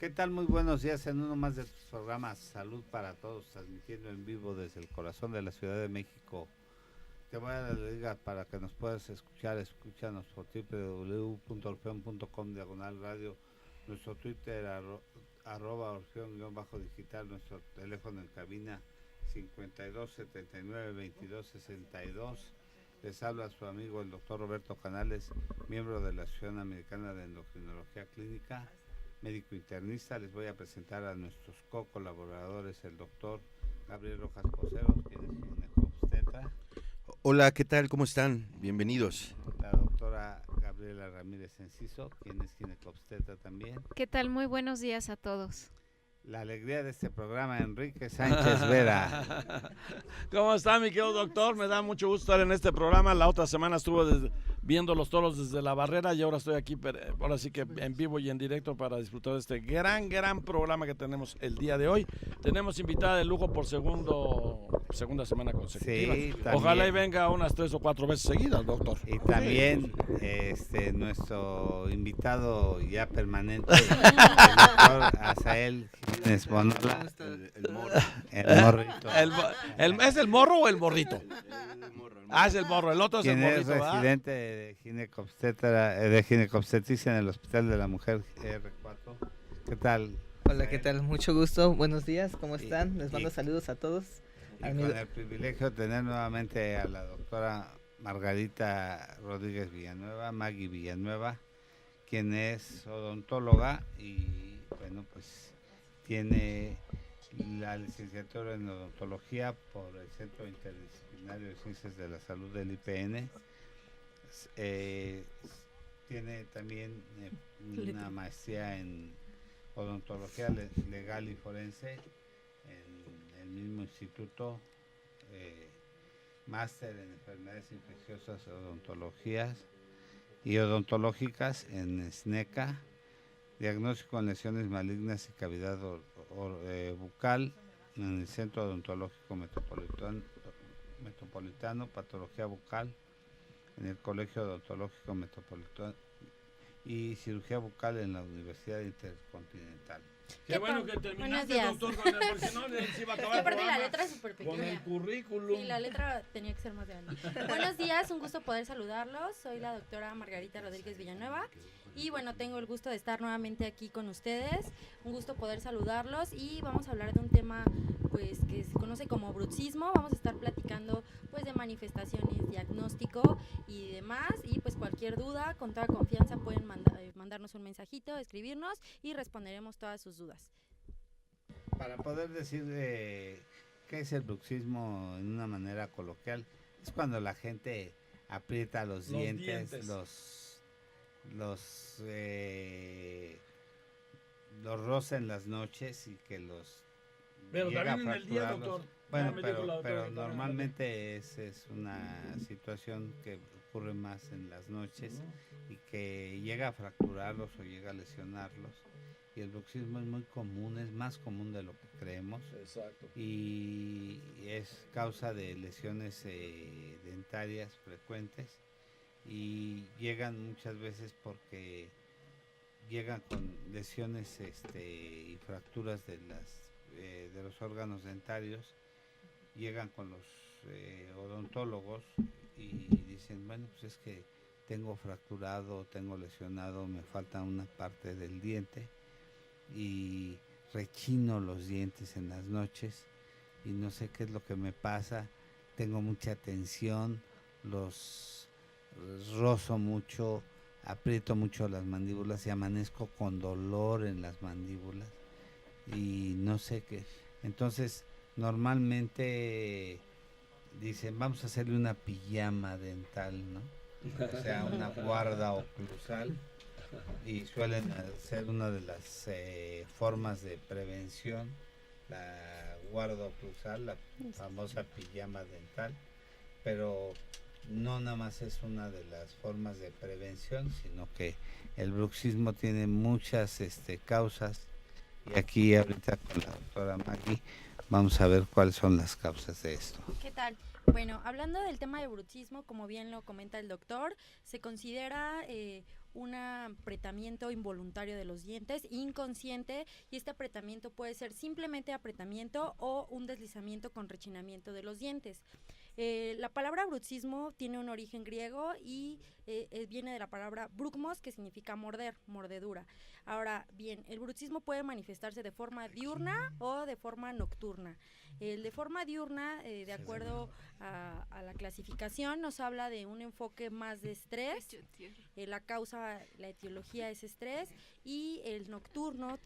¿Qué tal? Muy buenos días en uno más de tus programas Salud para Todos, transmitiendo en vivo desde el corazón de la Ciudad de México. Te voy a dar la liga para que nos puedas escuchar. Escúchanos por www.orfeon.com/radio, nuestro Twitter @orfeon_digital, nuestro teléfono en cabina 52 79 22 62. Les habla su amigo el doctor Roberto Canales, miembro de la Asociación Americana de Endocrinología Clínica, médico internista. Les voy a presentar a nuestros co-colaboradores, el doctor Gabriel Rojas Poseros, quien es ginecobstetra. Hola, ¿qué tal? ¿Cómo están? Bienvenidos. La doctora Gabriela Ramírez Enciso, quien es ginecobstetra también. ¿Qué tal? Muy buenos días a todos. La alegría de este programa, Enrique Sánchez Vera. ¿Cómo está, mi querido doctor? Me da mucho gusto estar en este programa. La otra semana estuve viendo los toros desde la barrera y ahora estoy aquí, ahora sí que en vivo y en directo para disfrutar de este gran programa que tenemos el día de hoy. Tenemos invitada de lujo por segunda semana consecutiva. Sí, ojalá y venga unas 3 o 4 veces seguidas, doctor. Y también nuestro invitado ya permanente, el doctor Asael Jiménez Bonola, El morro. el morrito. ¿Es el morro o el morrito? El morro. Es el morro, el otro es el Quien es morrito, ¿verdad? residente de ginecobstetricia en el Hospital de la Mujer R4. ¿Qué tal? Hola, ¿qué tal? Mucho gusto, buenos días, ¿cómo están? Les mando y- saludos a todos. Y con el privilegio de tener nuevamente a la doctora Margarita Rodríguez Villanueva, Maggie Villanueva, quien es odontóloga y, bueno, pues tiene la licenciatura en odontología por el Centro Interdisciplinario de Ciencias de la Salud del IPN. Tiene también una maestría en odontología legal y forense en el mismo instituto, máster en enfermedades infecciosas y odontológicas en SNECA, diagnóstico en lesiones malignas y cavidad bucal en el Centro Odontológico Metropolitano, patología bucal en el Colegio Odontológico Metropolitano y cirugía bucal en la Universidad Intercontinental. Qué bueno que terminaste, Buenos días. doctor, con el, porque no se iba a acabar Es que aparte el la programa letra es súper con el pequeña. currículum. Sí, la letra tenía que ser más grande. Buenos días, un gusto poder saludarlos. Soy la doctora Margarita Rodríguez Villanueva. Y bueno, tengo el gusto de estar nuevamente aquí con ustedes. Un gusto poder saludarlos y vamos a hablar de un tema pues que se conoce como bruxismo. Vamos a estar platicando pues de manifestaciones, diagnóstico y demás. Y pues cualquier duda, con toda confianza pueden mandarnos un mensajito, escribirnos y responderemos todas sus dudas. Para poder decir qué es el bruxismo en una manera coloquial, es cuando la gente aprieta los dientes. los roza en las noches y que los Pero llega también a en el día, fracturarlos. doctor. Bueno, Ya me dijo la doctora pero que también normalmente es una situación que ocurre más en las noches y que llega a fracturarlos o llega a lesionarlos. Y el bruxismo es muy común, es más común de lo que creemos. Exacto. Y es causa de lesiones dentarias frecuentes y llegan muchas veces porque llegan con lesiones y fracturas de los órganos dentarios, llegan con los odontólogos y dicen, bueno, pues es que tengo fracturado, tengo lesionado, me falta una parte del diente y rechino los dientes en las noches y no sé qué es lo que me pasa, tengo mucha tensión, los rozo mucho, aprieto mucho las mandíbulas y amanezco con dolor en las mandíbulas y no sé qué. Entonces normalmente dicen, vamos a hacerle una pijama dental, ¿no? O sea, una guarda oclusal, y suelen ser una de las formas de prevención, la guarda oclusal, la famosa pijama dental, pero no nada más es una de las formas de prevención, sino que el bruxismo tiene muchas causas, y aquí ahorita con la doctora Maggie vamos a ver cuáles son las causas de esto. ¿Qué tal? Bueno, hablando del tema de bruxismo, como bien lo comenta el doctor, se considera un apretamiento involuntario de los dientes, inconsciente, y este apretamiento puede ser simplemente apretamiento o un deslizamiento con rechinamiento de los dientes. La palabra bruxismo tiene un origen griego y viene de la palabra brugmos, que significa morder, mordedura. Ahora bien, el bruxismo puede manifestarse de forma diurna o de forma nocturna. El de forma diurna, de acuerdo a la clasificación, nos habla de un enfoque más de estrés. La causa, la etiología es estrés, y el nocturno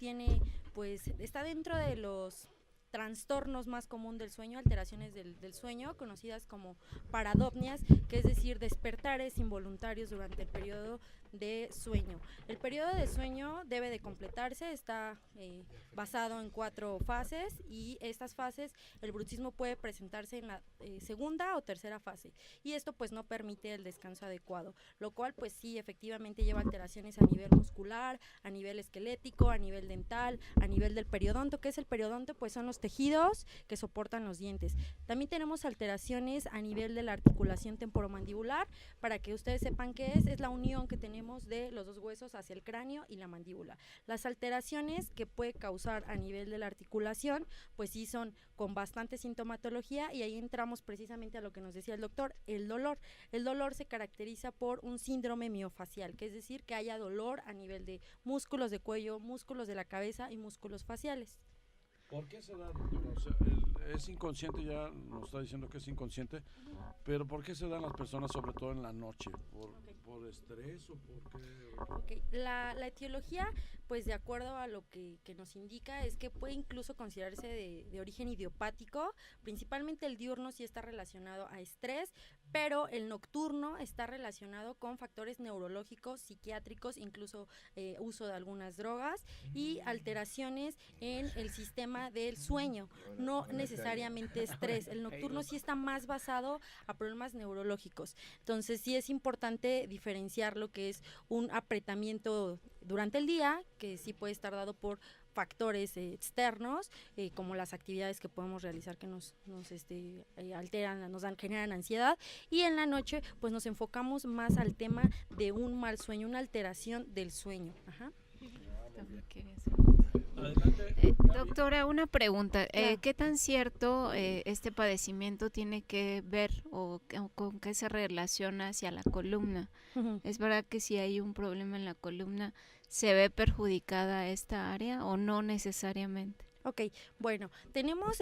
está dentro de los trastornos más común del sueño, alteraciones del sueño, conocidas como paradopnias, que es decir, despertares involuntarios durante el periodo de sueño. El periodo de sueño debe de completarse, está basado en 4 fases, y estas fases, el bruxismo puede presentarse en la segunda o tercera fase, y esto pues no permite el descanso adecuado, lo cual pues sí, efectivamente lleva alteraciones a nivel muscular, a nivel esquelético, a nivel dental, a nivel del periodonto. ¿Qué es el periodonto? Pues son los tejidos que soportan los dientes. También tenemos alteraciones a nivel de la articulación temporomandibular. Para que ustedes sepan qué es la unión que tenemos de los 2 huesos hacia el cráneo y la mandíbula. Las alteraciones que puede causar a nivel de la articulación, pues sí son con bastante sintomatología, y ahí entramos precisamente a lo que nos decía el doctor, el dolor. El dolor se caracteriza por un síndrome miofacial, que es decir, que haya dolor a nivel de músculos de cuello, músculos de la cabeza y músculos faciales. ¿Por qué se da, doctora? O sea, es inconsciente, ya nos está diciendo que es inconsciente, pero ¿por qué se dan las personas, sobre todo en la noche? ¿Por estrés o por qué? Okay. La etiología, pues de acuerdo a lo que nos indica, es que puede incluso considerarse de origen idiopático. Principalmente el diurno sí está relacionado a estrés, pero el nocturno está relacionado con factores neurológicos, psiquiátricos, incluso uso de algunas drogas y alteraciones en el sistema del sueño, no necesariamente estrés. El nocturno sí está más basado a problemas neurológicos. Entonces sí es importante diferenciar lo que es un apretamiento durante el día, que sí puede estar dado por factores externos, como las actividades que podemos realizar que nos alteran, generan ansiedad, y en la noche pues nos enfocamos más al tema de un mal sueño, una alteración del sueño. Ajá. Doctora, una pregunta. Claro. ¿Qué tan cierto este padecimiento tiene que ver o con qué se relaciona hacia la columna? Uh-huh. ¿Es verdad que si hay un problema en la columna se ve perjudicada esta área o no necesariamente? Ok, bueno, tenemos,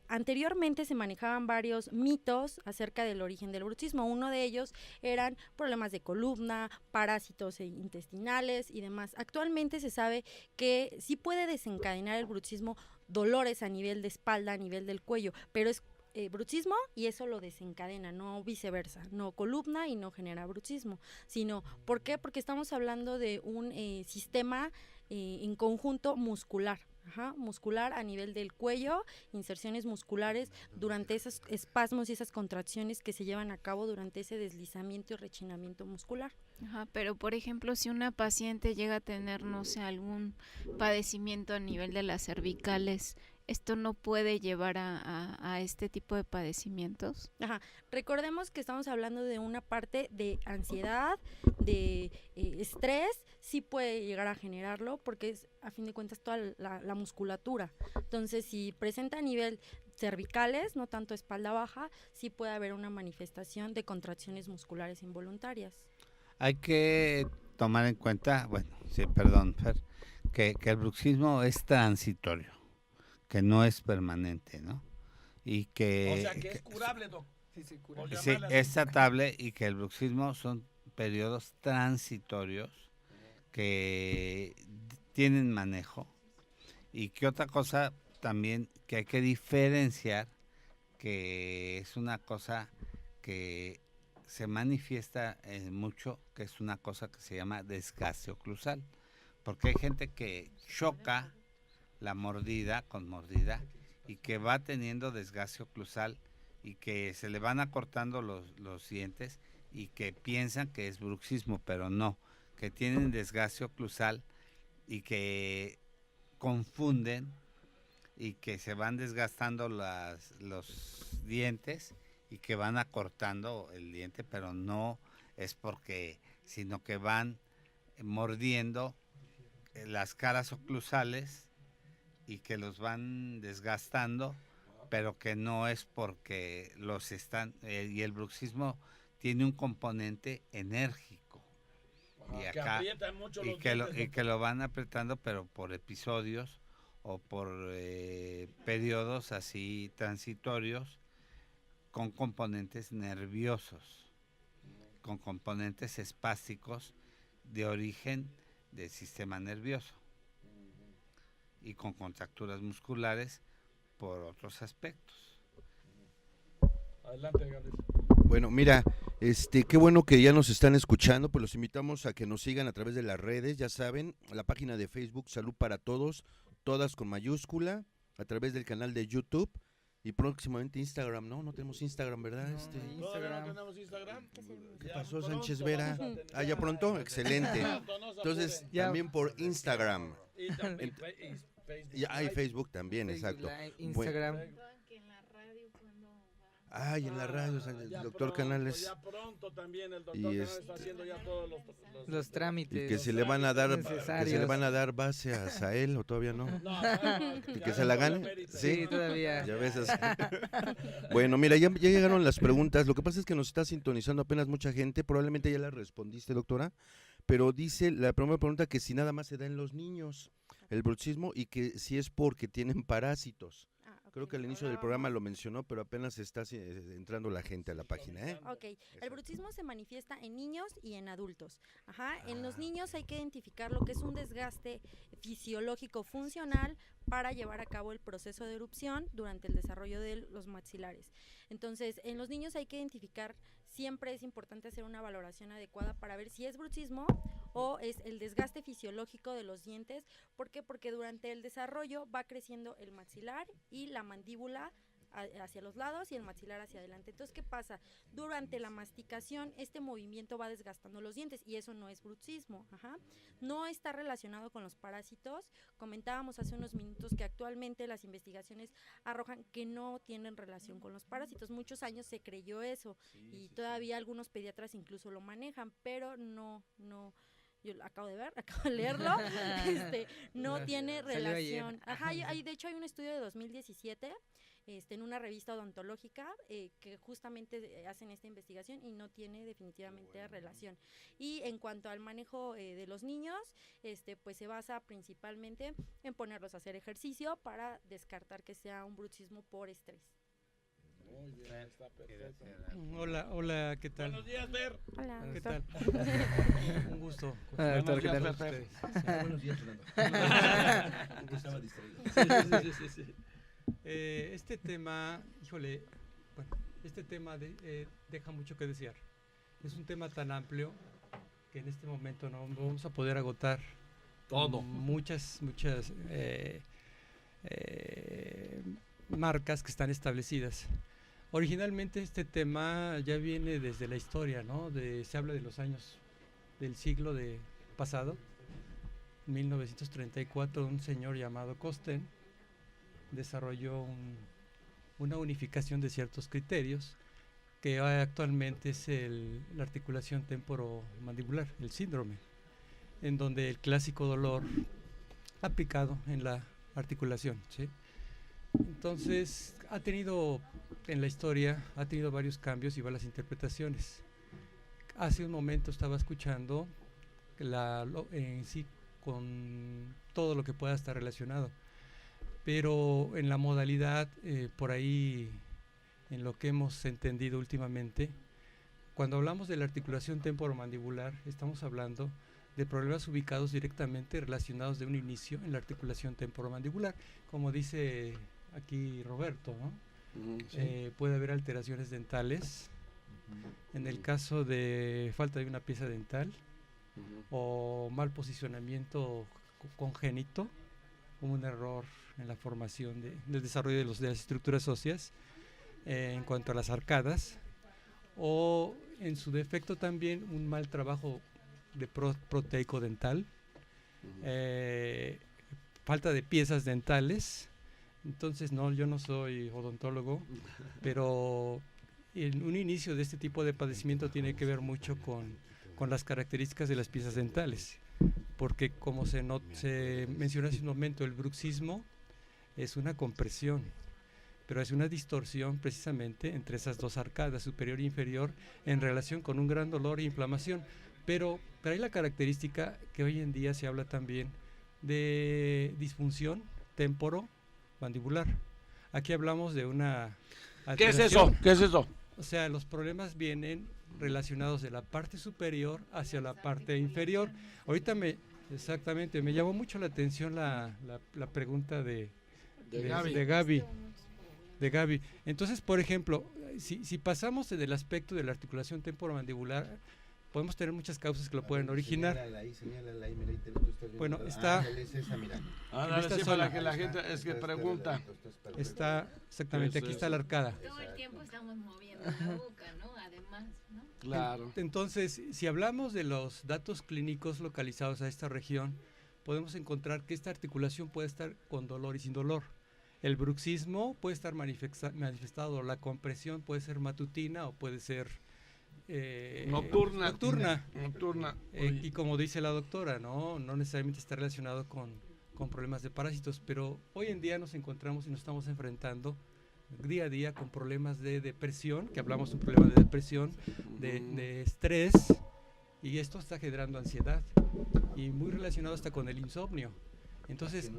anteriormente se manejaban varios mitos acerca del origen del bruxismo. Uno de ellos eran problemas de columna, parásitos intestinales y demás. Actualmente se sabe que sí puede desencadenar el bruxismo dolores a nivel de espalda, a nivel del cuello, pero es bruxismo y eso lo desencadena, no viceversa, no columna y no genera bruxismo, sino, ¿por qué? Porque estamos hablando de un sistema en conjunto muscular. Ajá, muscular a nivel del cuello, inserciones musculares durante esos espasmos y esas contracciones que se llevan a cabo durante ese deslizamiento y rechinamiento muscular. Ajá, pero por ejemplo, si una paciente llega a tener, no sé, algún padecimiento a nivel de las cervicales, ¿esto no puede llevar a este tipo de padecimientos? Ajá. Recordemos que estamos hablando de una parte de ansiedad, de estrés, sí puede llegar a generarlo porque es a fin de cuentas toda la musculatura. Entonces, si presenta a nivel cervicales, no tanto espalda baja, sí puede haber una manifestación de contracciones musculares involuntarias. Hay que tomar en cuenta, bueno, sí, perdón, Fer, que el bruxismo es transitorio, que no es permanente, ¿no? Y que... O sea, que es curable, doc. Sí, Sí, es tratable, y que el bruxismo son periodos transitorios que tienen manejo. Y que otra cosa también que hay que diferenciar, que es una cosa que se manifiesta mucho, que es una cosa que se llama desgaste oclusal, porque hay gente que choca la mordida con mordida y que va teniendo desgaste oclusal y que se le van acortando los dientes y que piensan que es bruxismo, pero no, que tienen desgaste oclusal y que confunden y que se van desgastando los dientes y que van acortando el diente, pero no es porque, sino que van mordiendo las caras oclusales y que los van desgastando, pero que no es porque los están, y el bruxismo tiene un componente enérgico. Y que acá aprietan mucho y los que, dientes, y que lo van apretando, pero por episodios o por periodos así transitorios con componentes nerviosos, con componentes espásticos de origen del sistema nervioso y con contracturas musculares por otros aspectos. Adelante, Gabriel. Bueno, mira, qué bueno que ya nos están escuchando, pues los invitamos a que nos sigan a través de las redes, ya saben, la página de Facebook Salud para Todos, todas con mayúscula, a través del canal de YouTube y próximamente Instagram, ¿no? No tenemos Instagram, ¿verdad? No, ¿Todavía no Instagram. tenemos Instagram? ¿Qué Ya pasó, pronto Sánchez vamos Vera? a tener. Ah, ¿ya pronto? Excelente. Pronto, no se Entonces, apuren. Ya. también por Instagram. Y también Ent- Facebook Y hay Live. Facebook también, Facebook exacto. Live, Instagram. Ay, en la radio, o sea, el Ya doctor pronto, Canales. Ya pronto también el doctor Y Canales este- está haciendo ya todos Los Y trámites. que se le van a dar, necesarios. base a Sael o todavía no. No, ¿Y que se la gane? Sí, todavía. Ya ves. Bueno, mira, ya llegaron las preguntas. Lo que pasa es que nos está sintonizando apenas mucha gente. Probablemente ya la respondiste, doctora. Pero dice la primera pregunta que si nada más se da en los niños el bruxismo y que si es porque tienen parásitos. Creo que al inicio del programa lo mencionó, pero apenas está entrando la gente a la página, ¿eh? Ok, el bruxismo se manifiesta en niños y en adultos. Ajá, en los niños hay que identificar lo que es un desgaste fisiológico funcional para llevar a cabo el proceso de erupción durante el desarrollo de los maxilares. Entonces, en los niños hay que identificar, siempre es importante hacer una valoración adecuada para ver si es bruxismo o es el desgaste fisiológico de los dientes. ¿Por qué? Porque durante el desarrollo va creciendo el maxilar y la mandíbula hacia los lados y el maxilar hacia adelante. Entonces, ¿qué pasa? Durante la masticación, este movimiento va desgastando los dientes y eso no es bruxismo. Ajá. No está relacionado con los parásitos. Comentábamos hace unos minutos que actualmente las investigaciones arrojan que no tienen relación con los parásitos. Muchos años se creyó eso y todavía algunos pediatras incluso lo manejan, pero no. Yo lo acabo de ver, acabo de leerlo, no tiene Salió relación. ayer. Ajá, de hecho hay un estudio de 2017 en una revista odontológica que justamente hacen esta investigación y no tiene definitivamente relación. Y en cuanto al manejo de los niños, pues se basa principalmente en ponerlos a hacer ejercicio para descartar que sea un bruxismo por estrés. Muy bien, está perfecto. Hola, ¿qué tal? Buenos días, Ver. Hola, ¿Qué doctor. tal? Un gusto. Hola, doctor, ¿qué Buenos tal? días, Buenos días, Fernando. Estaba distraído. Sí. Este tema, híjole, bueno, este tema deja mucho que desear. Es un tema tan amplio que en este momento no vamos a poder agotar Todo. muchas marcas que están establecidas. Originalmente este tema ya viene desde la historia, ¿no? Se habla de los años del siglo pasado. En 1934 un señor llamado Costen desarrolló una unificación de ciertos criterios que actualmente es la articulación temporomandibular, el síndrome, en donde el clásico dolor aplicado en la articulación, ¿sí? Entonces en la historia ha tenido varios cambios y varias interpretaciones. Hace un momento estaba escuchando en sí con todo lo que pueda estar relacionado, pero en la modalidad por ahí, en lo que hemos entendido últimamente, cuando hablamos de la articulación temporomandibular, estamos hablando de problemas ubicados directamente relacionados de un inicio en la articulación temporomandibular, como dice aquí Roberto, ¿no? Puede haber alteraciones dentales, en el caso de falta de una pieza dental, o mal posicionamiento congénito, como un error en la formación del desarrollo de las estructuras óseas en cuanto a las arcadas, o en su defecto también un mal trabajo de proteico dental, falta de piezas dentales, Entonces, no, yo no soy odontólogo, pero en un inicio de este tipo de padecimiento tiene que ver mucho con las características de las piezas dentales, porque como se mencionó hace un momento, el bruxismo es una compresión, pero es una distorsión precisamente entre esas dos arcadas, superior e inferior, en relación con un gran dolor e inflamación. Pero hay la característica que hoy en día se habla también de disfunción temporomandibular. Aquí hablamos de una ¿Qué es eso? alteración. ¿Qué es eso? O sea, los problemas vienen relacionados de la parte superior hacia la parte inferior. Ahorita exactamente, me llamó mucho la atención la pregunta de Gaby. Entonces, por ejemplo, si pasamos del aspecto de la articulación temporomandibular, podemos tener muchas causas que lo pueden originar. Señálala ahí, mira, ahí tú estás viendo Bueno, la- está- ándale, es esa, mira. Dale, esta sí, zona. para que la gente es que pregunta. Está exactamente, aquí está la arcada. Todo el tiempo estamos moviendo la boca, ¿no? Además, ¿no? Claro. Entonces, si hablamos de los datos clínicos localizados a esta región, podemos encontrar que esta articulación puede estar con dolor y sin dolor. El bruxismo puede estar manifestado, la compresión puede ser matutina o puede ser Nocturna. nocturna. Y como dice la doctora, no necesariamente está relacionado con problemas de parásitos, pero hoy en día nos encontramos y nos estamos enfrentando día a día con problemas de depresión, que hablamos de un problema de depresión, de estrés, y esto está generando ansiedad y muy relacionado hasta con el insomnio. Entonces,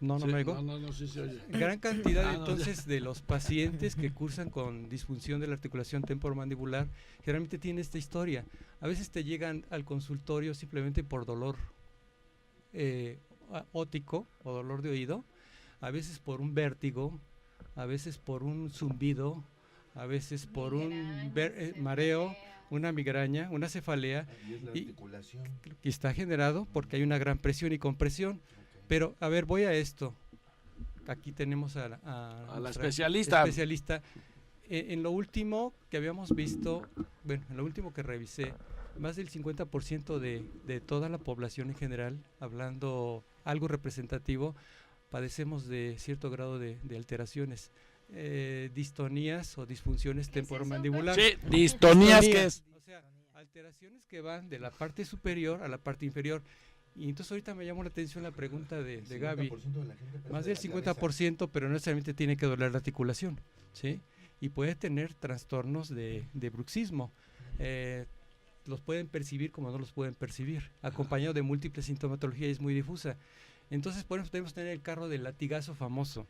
no Sí, me oigo. no, sí se oye. Gran cantidad Ah, no, entonces de los pacientes que cursan con disfunción de la articulación temporomandibular generalmente tienen esta historia. A veces te llegan al consultorio simplemente por dolor óptico o dolor de oído, a veces por un vértigo, a veces por un zumbido, a veces por un mareo, una migraña, una cefalea, Y es la y- articulación. y está generado porque hay una gran presión y compresión. Pero, a ver, voy a esto. Aquí tenemos a la nuestra especialista. En lo último que habíamos visto, bueno, en lo último que revisé, más del 50% de toda la población en general, hablando algo representativo, padecemos de cierto grado de alteraciones, distonías o disfunciones temporomandibulares. Sí, distonías que es. O sea, alteraciones que van de la parte superior a la parte inferior. Y entonces ahorita me llamó la atención la pregunta de Gaby. 50% de la gente padece Más de del la cabeza. 50%, pero no necesariamente tiene que doler la articulación, ¿sí? Y puede tener trastornos de bruxismo. Los pueden percibir como no los pueden percibir, acompañado de múltiples sintomatologías, es muy difusa. Entonces, por eso podemos tener el carro del latigazo famoso.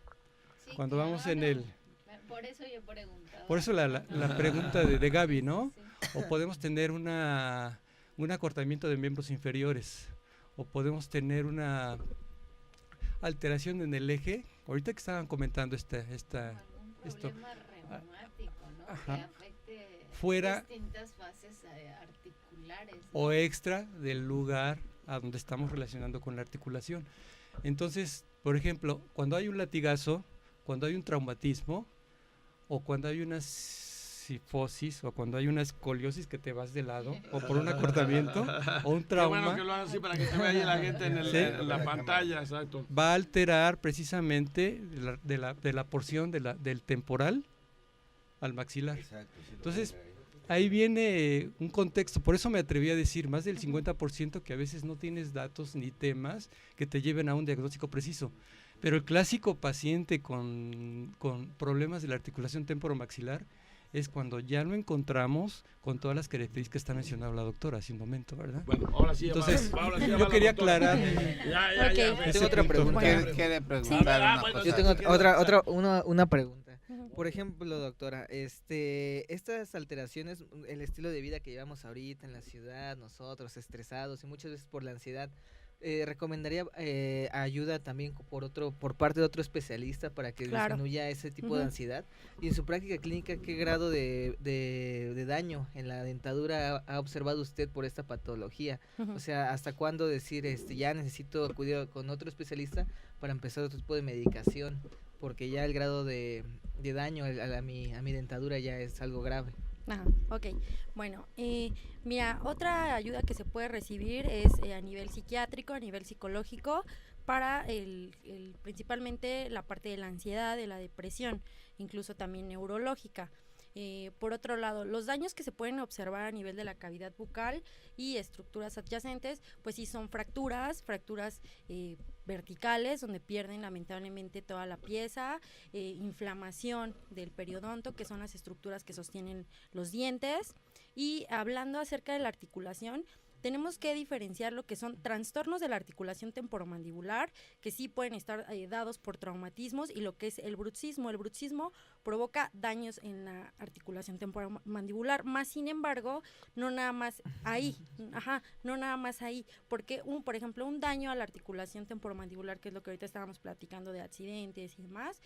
Sí, Cuando vamos en claro. el... Por eso yo preguntaba. Por eso la pregunta de Gaby, ¿no? Sí. O podemos tener un acortamiento de miembros inferiores, o podemos tener una alteración en el eje. Ahorita que estaban comentando Algún esto. problema reumático, ¿no? Ajá. Que afecte Fuera- distintas fases articulares, ¿no? o extra del lugar a donde estamos relacionando con la articulación. Entonces, por ejemplo, cuando hay un latigazo, cuando hay un traumatismo, o cuando hay una sifosis, o cuando hay una escoliosis que te vas de lado, o por un acortamiento, o un Qué trauma, bueno que lo hagan así para que se vea ahí la gente Sí. en la pantalla, exacto. va a alterar precisamente de la porción del temporal al maxilar. Exacto, sí lo Entonces, pueden ver ahí. Ahí viene un contexto, por eso me atreví a decir más del 50% que a veces no tienes datos ni temas que te lleven a un diagnóstico preciso. Pero el clásico paciente con problemas de la articulación temporomaxilar es cuando ya lo encontramos con todas las características que está mencionando la doctora hace un momento, ¿verdad? Bueno, ahora sí. Entonces, ahora sí, yo va la quería doctora. aclarar. Ya. Ok. Ese Tengo otra punto. pregunta. Quiere preguntar Ah, una bueno, cosa. Yo tengo una pregunta. Ujú. Por ejemplo, doctora, estas alteraciones, el estilo de vida que llevamos ahorita en la ciudad, nosotros estresados y muchas veces por la ansiedad, recomendaría ayuda también por parte de otro especialista para que Claro. disminuya ese tipo de Ujú. ansiedad. Y en su práctica clínica, ¿qué grado de daño en la dentadura ha observado usted por esta patología? Ujú. O sea, ¿hasta cuándo decir ya necesito acudir con otro especialista para empezar otro tipo de medicación? Porque ya el grado de daño a mi dentadura ya es algo grave. Ajá, ok. Bueno, mira, otra ayuda que se puede recibir es a nivel psiquiátrico, a nivel psicológico, para principalmente la parte de la ansiedad, de la depresión, incluso también neurológica. Por otro lado, los daños que se pueden observar a nivel de la cavidad bucal y estructuras adyacentes, pues sí son fracturas verticales, donde pierden lamentablemente toda la pieza, inflamación del periodonto, que son las estructuras que sostienen los dientes. Y hablando acerca de la articulación, tenemos que diferenciar lo que son trastornos de la articulación temporomandibular, que sí pueden estar dados por traumatismos, y lo que es el bruxismo. El bruxismo provoca daños en la articulación temporomandibular, más sin embargo, no nada más ahí, porque por ejemplo, un daño a la articulación temporomandibular, que es lo que ahorita estábamos platicando de accidentes y demás,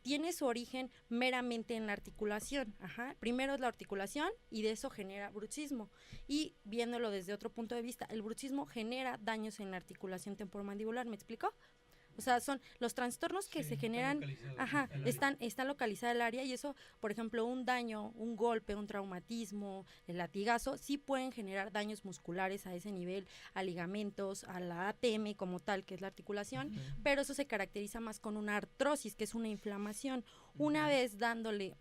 tiene su origen meramente en la articulación. Primero es la articulación y de eso genera bruxismo. Y viéndolo desde otro punto de vista, el bruxismo genera daños en la articulación temporomandibular, ¿me explico? O sea, son los trastornos que se generan, están localizados el área, y eso, por ejemplo, un daño, un golpe, un traumatismo, el latigazo, sí pueden generar daños musculares a ese nivel, a ligamentos, a la ATM como tal, que es la articulación, pero eso se caracteriza más con una artrosis, que es una inflamación. Una vez dándole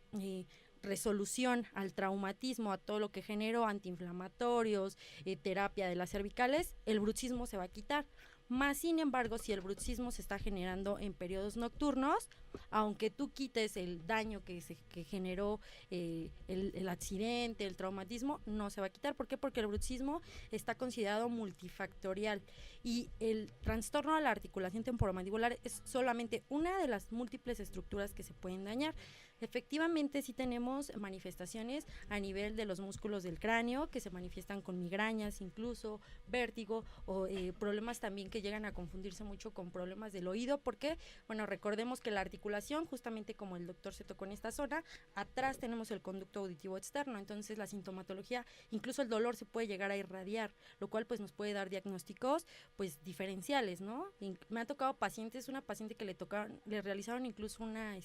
resolución al traumatismo, a todo lo que generó, antiinflamatorios, terapia de las cervicales, el bruxismo se va a quitar. Más sin embargo, si el bruxismo se está generando en periodos nocturnos, aunque tú quites el daño que generó el accidente, el traumatismo, no se va a quitar. ¿Por qué? Porque el bruxismo está considerado multifactorial, y el trastorno a la articulación temporomandibular es solamente una de las múltiples estructuras que se pueden dañar. Efectivamente, sí tenemos manifestaciones a nivel de los músculos del cráneo, que se manifiestan con migrañas, incluso vértigo, o problemas también que llegan a confundirse mucho con problemas del oído, porque, bueno, recordemos que la articulación, justamente como el doctor se tocó en esta zona, atrás tenemos el conducto auditivo externo, entonces la sintomatología, incluso el dolor se puede llegar a irradiar, lo cual pues nos puede dar diagnósticos pues diferenciales, ¿no? Me ha tocado pacientes, una paciente que le realizaron incluso una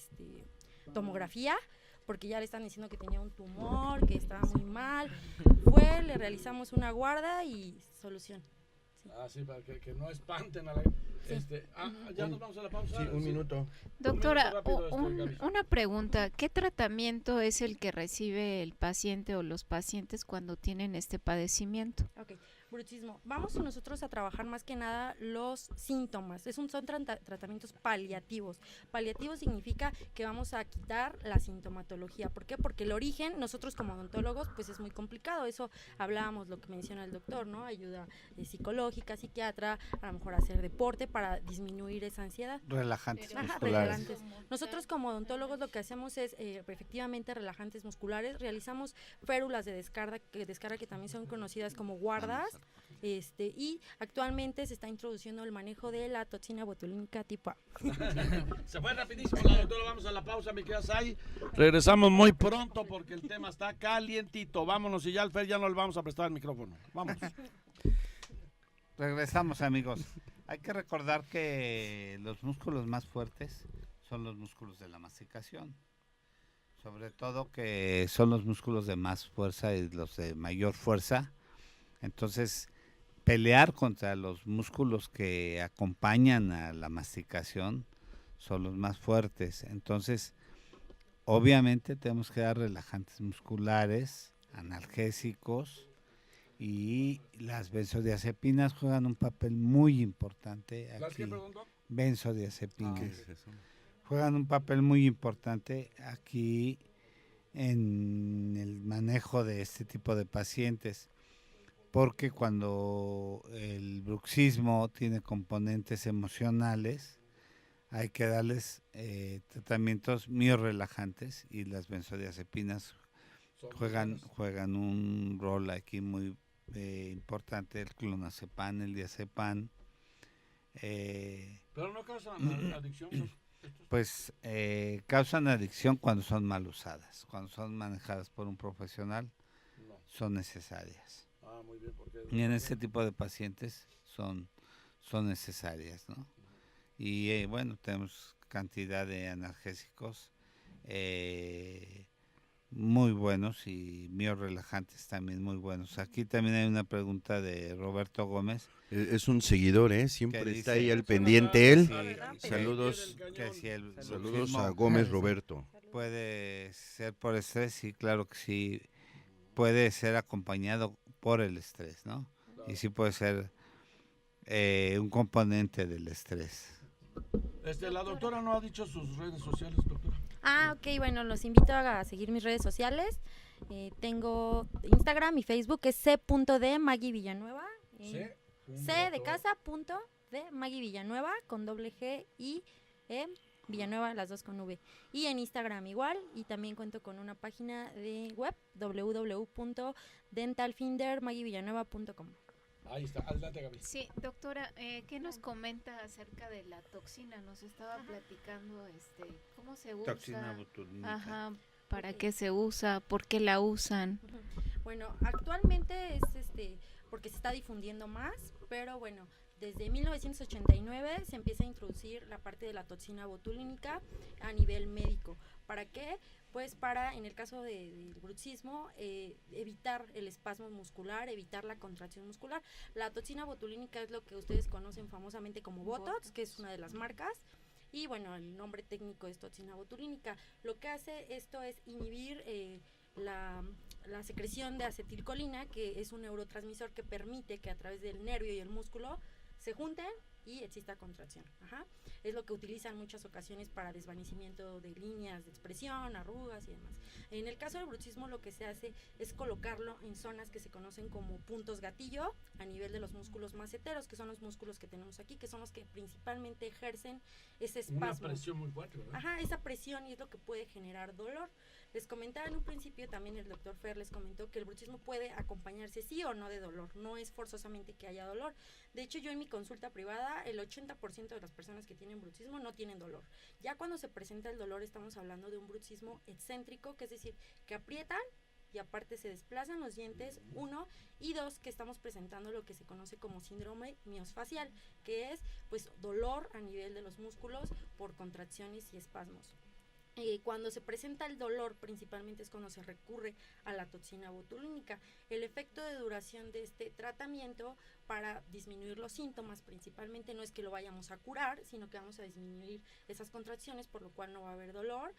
tomografía, porque ya le están diciendo que tenía un tumor, que estaba muy mal. Le realizamos una guarda y solución. Sí, para que no espanten a la... ya nos vamos a la pausa. Sí, un minuto. Doctora, rápido, Gaby. una pregunta. ¿Qué tratamiento es el que recibe el paciente o los pacientes cuando tienen este padecimiento? Ok, bruxismo. Vamos nosotros a trabajar más que nada los síntomas. Son tratamientos paliativos. Paliativo significa que vamos a quitar la sintomatología. ¿Por qué? Porque el origen, nosotros como odontólogos, pues es muy complicado. Eso hablábamos, lo que menciona el doctor, ¿no? Ayuda psicológica, psiquiatra, a lo mejor hacer deporte para disminuir esa ansiedad. Relajantes musculares. Relajantes. Nosotros como odontólogos lo que hacemos es efectivamente relajantes musculares. Realizamos férulas de descarga que también son conocidas como guardas. Y actualmente se está introduciendo el manejo de la toxina botulínica tipo A. Se fue rapidísimo la doctora, vamos a la pausa, mi querida Sai. Regresamos muy pronto porque el tema está calientito. Vámonos, y ya al Fer ya no le vamos a prestar el micrófono. Vamos. Regresamos, amigos. Hay que recordar que los músculos más fuertes son los músculos de la masticación. Sobre todo que son los músculos de más fuerza y los de mayor fuerza. Entonces, pelear contra los músculos que acompañan a la masticación son los más fuertes. Entonces, obviamente tenemos que dar relajantes musculares, analgésicos, y las benzodiazepinas juegan un papel muy importante aquí. ¿Las qué, perdón, Doc? Benzodiazepinas. ¿Qué es eso? Juegan un papel muy importante aquí en el manejo de este tipo de pacientes, porque cuando el bruxismo tiene componentes emocionales, hay que darles tratamientos miorrelajantes, y las benzodiazepinas juegan un rol aquí muy importante, el clonazepam, el diazepam. Pero no causan adicción. Pues causan adicción cuando son mal usadas, cuando son manejadas por un profesional, No. son necesarias. Muy bien, porque... Y en este tipo de pacientes son necesarias, ¿no? Y bueno, tenemos cantidad de analgésicos muy buenos y biorelajantes también muy buenos. Aquí también hay una pregunta de Roberto Gómez. Es un seguidor, siempre dice? está ahí al pendiente él. que- Saludos. que si el Saludos bruxismo a Gómez Roberto. puede ser por estrés, sí, claro que sí, puede ser acompañado por el estrés, ¿no? Y sí puede ser un componente del estrés. La doctora no ha dicho sus redes sociales, doctora. Ok, bueno, los invito a seguir mis redes sociales. Tengo Instagram y Facebook, que es c.d Maggie Villanueva. C de casa, punto de Maggie Villanueva, con doble G y Villanueva, las dos con V. Y en Instagram igual, y también cuento con una página de web, www.dentalfindermaggievillanueva.com. Ahí está, adelante, Gaby. Sí, doctora, ¿qué nos comenta acerca de la toxina? Nos estaba platicando, cómo se usa. Toxina botulínica. Ajá, ¿para qué se usa? ¿Por qué la usan? Bueno, actualmente es porque se está difundiendo más, pero bueno, desde 1989 se empieza a introducir la parte de la toxina botulínica a nivel médico. ¿Para qué? Pues para, en el caso del bruxismo, evitar el espasmo muscular, evitar la contracción muscular. La toxina botulínica es lo que ustedes conocen famosamente como Botox, que es una de las marcas. Y bueno, el nombre técnico es toxina botulínica. Lo que hace esto es inhibir la secreción de acetilcolina, que es un neurotransmisor que permite que a través del nervio y el músculo se junten y exista contracción. Es lo que utilizan en muchas ocasiones para desvanecimiento de líneas de expresión, arrugas y demás. En el caso del bruxismo, lo que se hace es colocarlo en zonas que se conocen como puntos gatillo a nivel de los músculos maceteros, que son los músculos que tenemos aquí, que son los que principalmente ejercen ese espasmo. Una presión muy fuerte, ¿verdad? Esa presión, y es lo que puede generar dolor. Les comentaba en un principio, también el doctor Fer les comentó que el bruxismo puede acompañarse sí o no de dolor, no es forzosamente que haya dolor. De hecho, yo en mi consulta privada, el 80% de las personas que tienen bruxismo no tienen dolor. Ya cuando se presenta el dolor, estamos hablando de un bruxismo excéntrico, que es decir, que aprietan y aparte se desplazan los dientes, 1, y 2, que estamos presentando lo que se conoce como síndrome miosfacial, que es pues dolor a nivel de los músculos por contracciones y espasmos. Cuando se presenta el dolor, principalmente es cuando se recurre a la toxina botulínica. El efecto de duración de este tratamiento para disminuir los síntomas, principalmente, no es que lo vayamos a curar, sino que vamos a disminuir esas contracciones, por lo cual no va a haber dolor.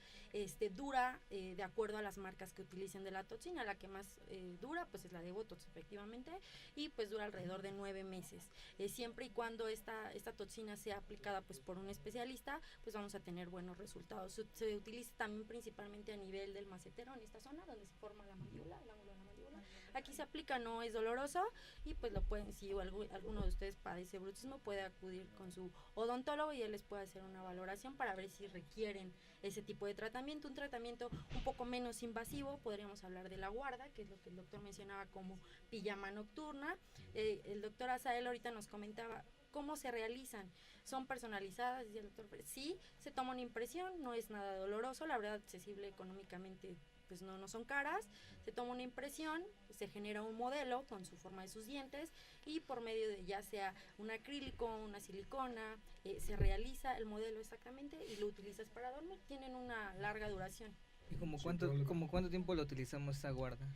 Dura de acuerdo a las marcas que utilicen de la toxina. La que más dura pues es la de Botox, efectivamente, y pues dura alrededor de 9 meses. Siempre y cuando esta toxina sea aplicada pues por un especialista, pues vamos a tener buenos resultados. Se utiliza también principalmente a nivel del macetero, en esta zona donde se forma la mandíbula, el ángulo de la mandíbula. Aquí se aplica, no es doloroso, y pues lo pueden, si alguno de ustedes padece bruxismo, puede acudir con su odontólogo y él les puede hacer una valoración para ver si requieren ese tipo de tratamiento. Un tratamiento un poco menos invasivo, podríamos hablar de la guarda, que es lo que el doctor mencionaba como pijama nocturna. El doctor Azael ahorita nos comentaba cómo se realizan. Son personalizadas, dice el doctor. Sí, se toma una impresión, no es nada doloroso, la verdad, accesible económicamente, pues no son caras. Se toma una impresión, se genera un modelo con su forma de sus dientes, y por medio de ya sea un acrílico, una silicona, se realiza el modelo exactamente y lo utilizas para dormir. Tienen una larga duración. ¿Y como cuánto tiempo lo utilizamos esa guarda?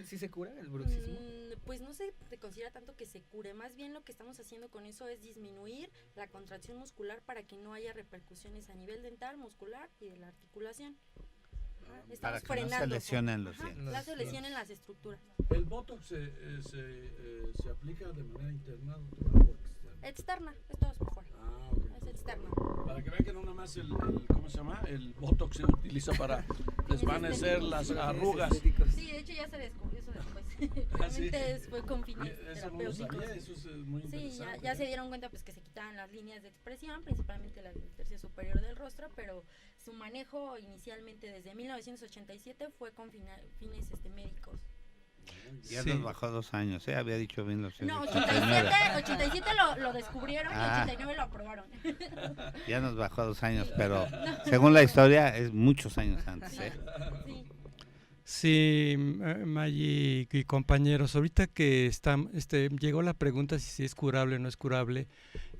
¿Sí se cura el bruxismo? Pues no se considera tanto que se cure, más bien lo que estamos haciendo con eso es disminuir la contracción muscular para que no haya repercusiones a nivel dental, muscular y de la articulación. Estamos para que frenando. No se lesionen los dientes. No se lesionen las estructuras. ¿El Botox se aplica de manera interna, doctora, o externa? Externa, esto es por fuera. Ok. Es externa. Para que vean que no nada más ¿cómo se llama? El Botox se utiliza para desvanecer las arrugas. Sí, de hecho ya se descubrió eso después. ¿Sí? Realmente fue con fines Eso no lo terapéuticos. sabía, eso es muy interesante. Sí, ya se dieron cuenta pues que se quitaban las líneas de expresión, principalmente la del tercio superior del rostro, pero su manejo inicialmente desde 1987 fue con fines médicos. Ya nos bajó 2 años, había dicho bien los No, 89. 87 lo descubrieron y 89 lo aprobaron. Ya nos bajó 2 años, pero según la historia es muchos años antes. Sí. Sí, Maggie y compañeros, ahorita que llegó la pregunta si es curable o no es curable,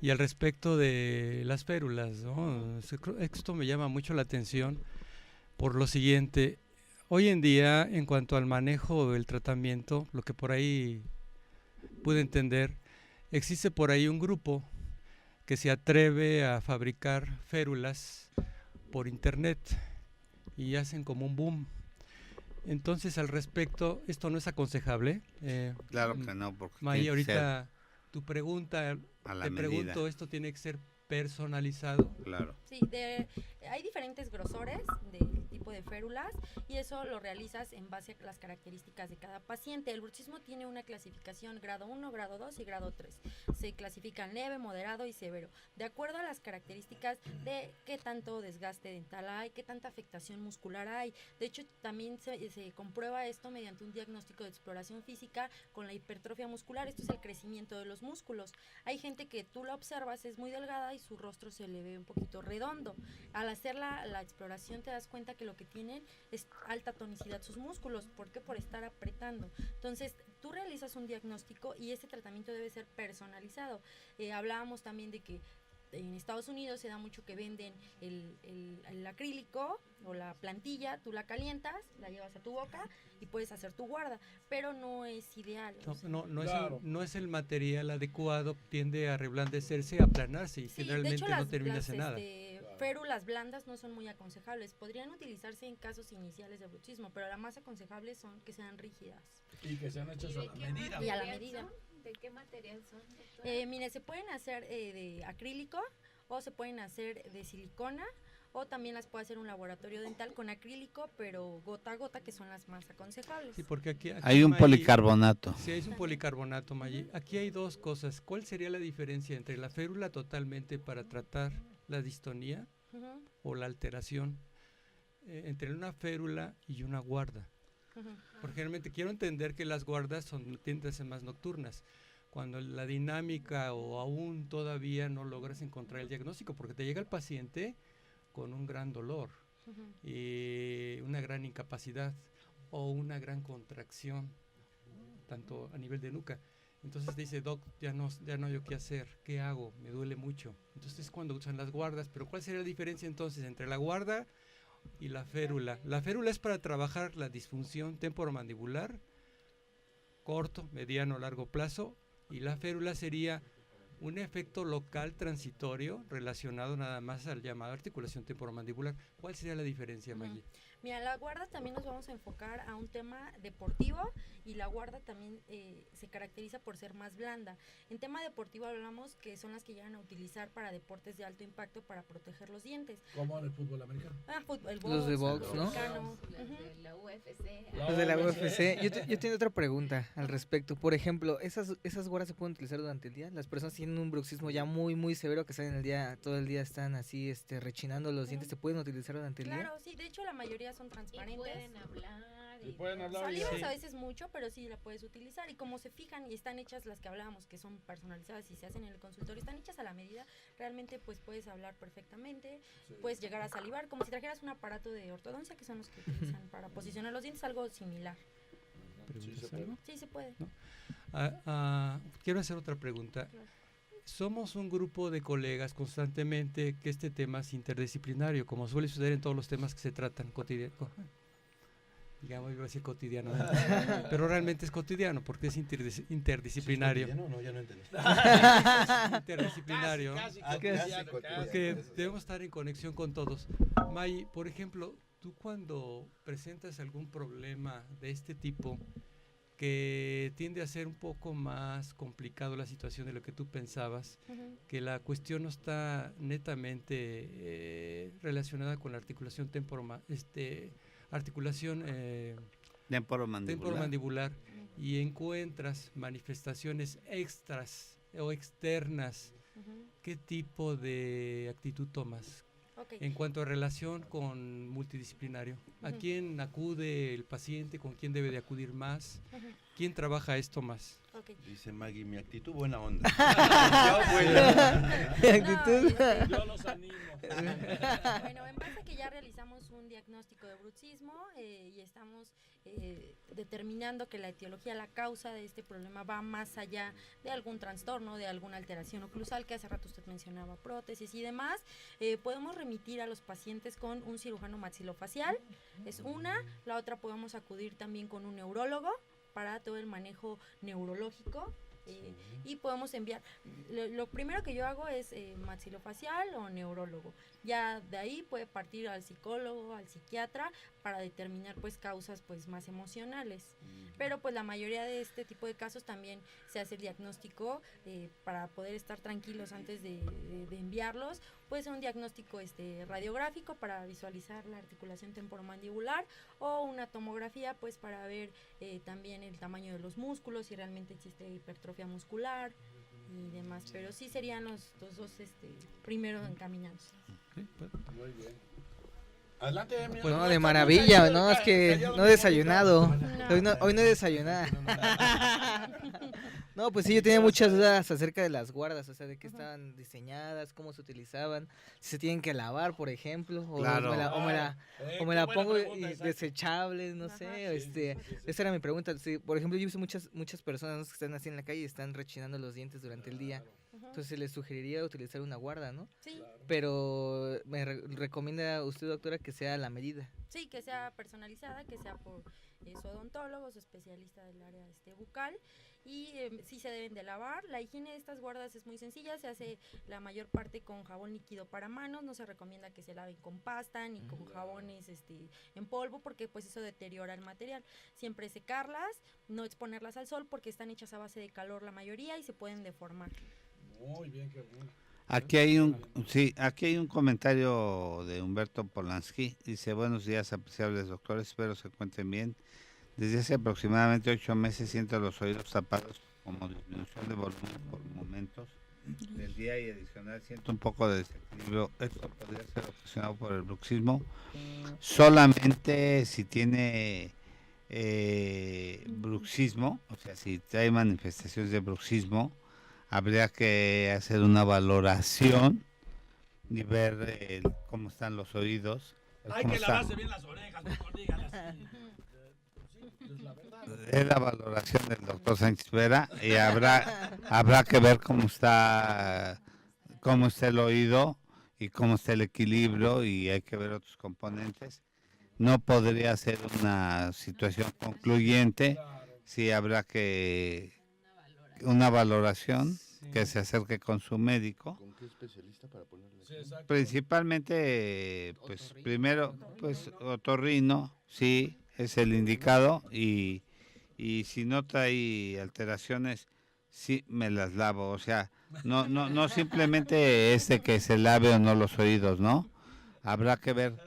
y al respecto de las férulas, ¿no? Esto me llama mucho la atención por lo siguiente. Hoy en día, en cuanto al manejo del tratamiento, lo que por ahí pude entender, existe por ahí un grupo que se atreve a fabricar férulas por internet y hacen como un boom. Entonces, al respecto, esto no es aconsejable. Claro que no, porque May, tiene que ser ahorita tu pregunta, a la te medida. pregunto, esto tiene que ser personalizado. Claro. Sí, hay diferentes grosores del tipo de férulas y eso lo realizas en base a las características de cada paciente. El bruxismo tiene una clasificación grado 1, grado 2 y grado 3. Se clasifican leve, moderado y severo, de acuerdo a las características de qué tanto desgaste dental hay, qué tanta afectación muscular hay. De hecho, también se comprueba esto mediante un diagnóstico de exploración física con la hipertrofia muscular. Esto es el crecimiento de los músculos. Hay gente que tú la observas, es muy delgada y su rostro se le ve un poquito redondo. Al hacer la exploración te das cuenta que lo que tienen es alta tonicidad sus músculos. ¿Por qué? Por estar apretando. Entonces, tú realizas un diagnóstico y este tratamiento debe ser personalizado. Hablábamos también de que en Estados Unidos se da mucho que venden el acrílico o la plantilla, tú la calientas, la llevas a tu boca y puedes hacer tu guarda, pero no es ideal. No es el material adecuado, tiende a reblandecerse, a aplanarse y Sí, generalmente de hecho, no terminas en nada. Férulas blandas no son muy aconsejables. Podrían utilizarse en casos iniciales de bruxismo, pero la más aconsejable son que sean rígidas. Y que sean hechas a la medida. Y a la medida. ¿De qué material son, doctora? Mire, se pueden hacer de acrílico o se pueden hacer de silicona o también las puede hacer un laboratorio dental con acrílico, pero gota a gota, que son las más aconsejables. Sí, porque aquí Hay un May, policarbonato. Sí, es un policarbonato, May. Aquí hay dos cosas. ¿Cuál sería la diferencia entre la férula totalmente para tratar la distonía Ujú, o la alteración entre una férula y una guarda? ujú. Porque realmente quiero entender que las guardas tienden a ser más nocturnas, cuando la dinámica o aún todavía no logras encontrar el diagnóstico, porque te llega el paciente con un gran dolor Ujú. y una gran incapacidad o una gran contracción, tanto a nivel de nuca. Entonces te dice, doc, ya no hay qué hacer, ¿qué hago? Me duele mucho. Entonces es cuando usan las guardas, pero ¿cuál sería la diferencia entonces entre la guarda y la férula? La férula es para trabajar la disfunción temporomandibular, corto, mediano, largo plazo, y la férula sería un efecto local transitorio relacionado nada más al llamado articulación temporomandibular. ¿Cuál sería la diferencia, Maggie? Mira, la guarda también nos vamos a enfocar a un tema deportivo y la guarda también se caracteriza por ser más blanda. En tema deportivo hablamos que son las que llegan a utilizar para deportes de alto impacto para proteger los dientes. Como en el fútbol americano. El box, Los de box, el ¿no? americano. Las Ujú. de la UFC. Los de la UFC. Yo tengo otra pregunta al respecto. Por ejemplo, ¿esas guardas se pueden utilizar durante el día? Las personas tienen un bruxismo ya muy, muy severo que salen todo el día están así, rechinando los dientes. ¿Se pueden utilizar durante el día? Claro, sí, de hecho la mayoría son Y transparentes. pueden hablar. Y pueden hablar. Salivas Sí. a veces mucho, pero sí la puedes utilizar. Y como se fijan y están hechas las que hablábamos, que son personalizadas y se hacen en el consultorio, están hechas a la medida, realmente pues puedes hablar perfectamente, puedes llegar a salivar, como si trajeras un aparato de ortodoncia, que son los que utilizan para posicionar los dientes, algo similar. ¿Preguntas algo? Sí, se puede. Quiero hacer otra pregunta. Claro. Somos un grupo de colegas constantemente que este tema es interdisciplinario, como suele suceder en todos los temas que se tratan digamos, iba a decir cotidiano, ¿no? Pero realmente es cotidiano porque es interdisciplinario. No, ya no entendí. Interdisciplinario, Casi. porque debemos estar en conexión con todos. May, por ejemplo, tú cuando presentas algún problema de este tipo, que tiende a ser un poco más complicado la situación de lo que tú pensabas, Ujú. que la cuestión no está netamente relacionada con la articulación Temporomandibular. temporomandibular y encuentras manifestaciones extras o externas, Ujú. ¿qué tipo de actitud tomas? Ok. En cuanto a relación con multidisciplinario, ¿a Ujú. quién acude el paciente? ¿Con quién debe de acudir más? Ujú. ¿Quién trabaja esto más? Ok. Dice Maggie, mi actitud buena onda. ¿Mi actitud? No, Yo los animo. bueno, en base a que ya realizamos un diagnóstico de bruxismo y estamos determinando que la etiología, la causa de este problema va más allá de algún trastorno, de alguna alteración oclusal, que hace rato usted mencionaba prótesis y demás, podemos remitir a los pacientes con un cirujano maxilofacial, es una. La otra, podemos acudir también con un neurólogo para todo el manejo neurológico. Y podemos enviar, lo primero que yo hago es maxilofacial o neurólogo, ya de ahí puede partir al psicólogo, al psiquiatra, para determinar pues causas pues más emocionales, pero pues la mayoría de este tipo de casos también se hace el diagnóstico para poder estar tranquilos antes de enviarlos. Puede ser un diagnóstico radiográfico para visualizar la articulación temporomandibular, o una tomografía pues para ver también el tamaño de los músculos, si realmente existe hipertrofia muscular y demás, pero sí serían los dos primeros encaminados. Muy bien. Adelante, Pues no, de maravilla, no, es que no he desayunado. Hoy no he desayunado. No, pues sí, yo tenía muchas dudas acerca de las guardas, o sea, de qué estaban diseñadas, cómo se utilizaban, si se tienen que lavar, por ejemplo, o Claro. o me la pongo desechable, no sé, esa era mi pregunta. Sí, por ejemplo, yo he visto muchas personas que están así en la calle y están rechinando los dientes durante el día. Entonces les sugeriría utilizar una guarda, ¿no? Sí. Pero me recomienda usted, doctora, que sea a la medida. Sí, que sea personalizada, que sea por su odontólogo, su especialista del área bucal, y sí se deben de lavar. La higiene de estas guardas es muy sencilla, se hace la mayor parte con jabón líquido para manos, no se recomienda que se laven con pasta ni con jabones en polvo, porque pues eso deteriora el material. Siempre secarlas, no exponerlas al sol, porque están hechas a base de calor la mayoría y se pueden deformar. Muy bien, qué bien. Aquí hay un comentario de Humberto Polanski. Dice: buenos días, apreciables doctores, espero se encuentren bien. Desde hace aproximadamente 8 meses siento los oídos tapados, como disminución de volumen por momentos del día, y adicional siento un poco de desequilibrio. Esto podría ser ocasionado por el bruxismo. Solamente si tiene bruxismo, o sea, si trae manifestaciones de bruxismo, habría que hacer una valoración y ver cómo están los oídos. Hay cómo que está. lavarse bien las orejas, mejor dígalas. Es la verdad. Es la valoración del doctor Sánchez Vera, y habrá que ver cómo está el oído y cómo está el equilibrio, y hay que ver otros componentes. No podría ser una situación concluyente, sí habrá que una valoración, que se acerque con su médico. ¿Con qué especialista para ponerle? Sí, exacto. Principalmente, pues primero, pues otorrino, sí, es el indicado, y si no trae alteraciones, sí me las lavo, o sea, no simplemente que se lave o no los oídos, ¿no? Habrá que ver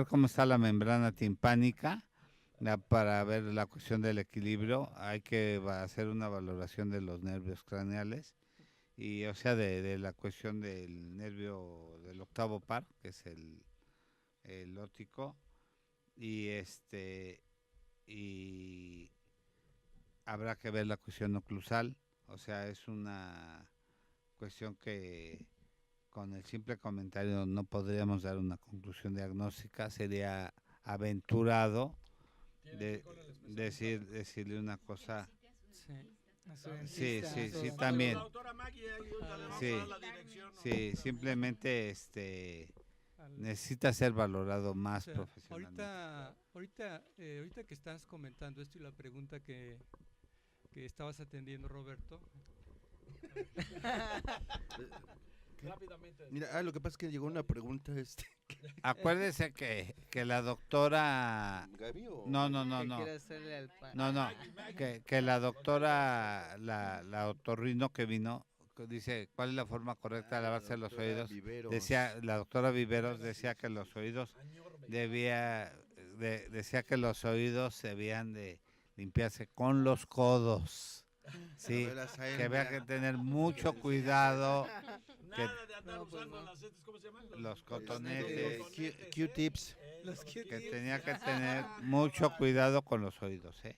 cómo está la membrana timpánica, para ver la cuestión del equilibrio. Hay que hacer una valoración de los nervios craneales, y o sea, de la cuestión del nervio del octavo par, que es el óptico, y y habrá que ver la cuestión oclusal. O sea, es una cuestión que con el simple comentario no podríamos dar una conclusión diagnóstica. Sería aventurado decirle una cosa. Sí, también. Sí, simplemente necesita ser valorado más O sea, profesionalmente. ahorita que estás comentando esto y la pregunta que estabas atendiendo, Roberto. Rápidamente. Mira, lo que pasa es que llegó una pregunta, Acuérdese que la doctora... ¿Gaby o? No, que la doctora, la otorrino que vino, dice, ¿cuál es la forma correcta de lavarse los oídos? Decía, la doctora Viveros decía que los oídos decía que los oídos debían de limpiarse con los codos. Sí, que había que tener mucho cuidado. Nada de andar usando ¿cómo se llaman? Los cotonetes, Q-tips. que tenía que tener mucho cuidado con los oídos, ¿eh?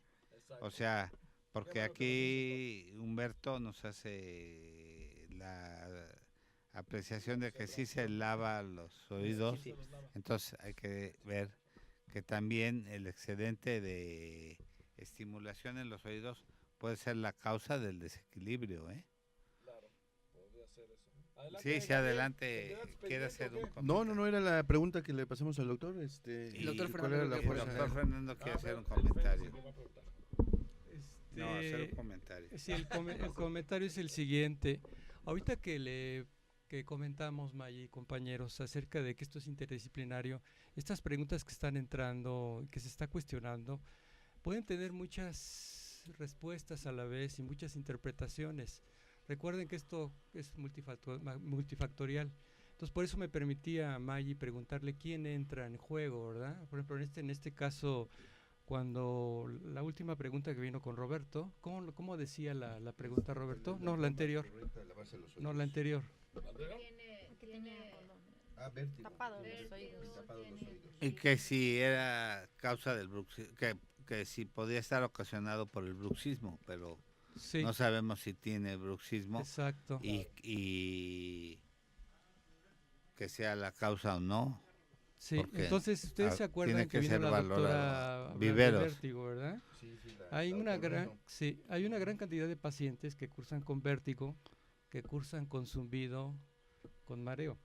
O sea, porque aquí Humberto nos hace la apreciación de que sí se lava los oídos, entonces hay que ver que también el excedente de estimulación en los oídos puede ser la causa del desequilibrio, ¿eh? Claro, podría ser eso. Sí, sí, adelante, quiere hacer un No, no, no, era la pregunta que le pasamos al doctor. El doctor ¿cuál era Fernando la creo que El fuerza? doctor Fernando quiere hacer un Félix, comentario. ¿qué va a preguntar? No, hacer un comentario. Sí, el comentario es el siguiente. Ahorita que comentamos, May y compañeros, acerca de que esto es interdisciplinario, estas preguntas que están entrando, que se está cuestionando, pueden tener muchas respuestas a la vez y muchas interpretaciones. Recuerden que esto es multifactorial. Entonces, por eso me permitía a May preguntarle quién entra en juego, ¿verdad? Por ejemplo, en este caso, cuando la última pregunta que vino con Roberto, ¿cómo decía la pregunta, Roberto? No, la anterior. No, la anterior. Tapados los oídos. Y que si era causa del bruxismo, que si podía estar ocasionado por el bruxismo, pero Sí, no sabemos si tiene bruxismo exacto. y que sea la causa o no. Sí, porque, entonces ustedes se acuerdan tiene que que vino ser la valorado. doctora a hablar de Viveros. vértigo, ¿verdad? Hay una gran cantidad de pacientes que cursan con vértigo, que cursan con zumbido, con mareo.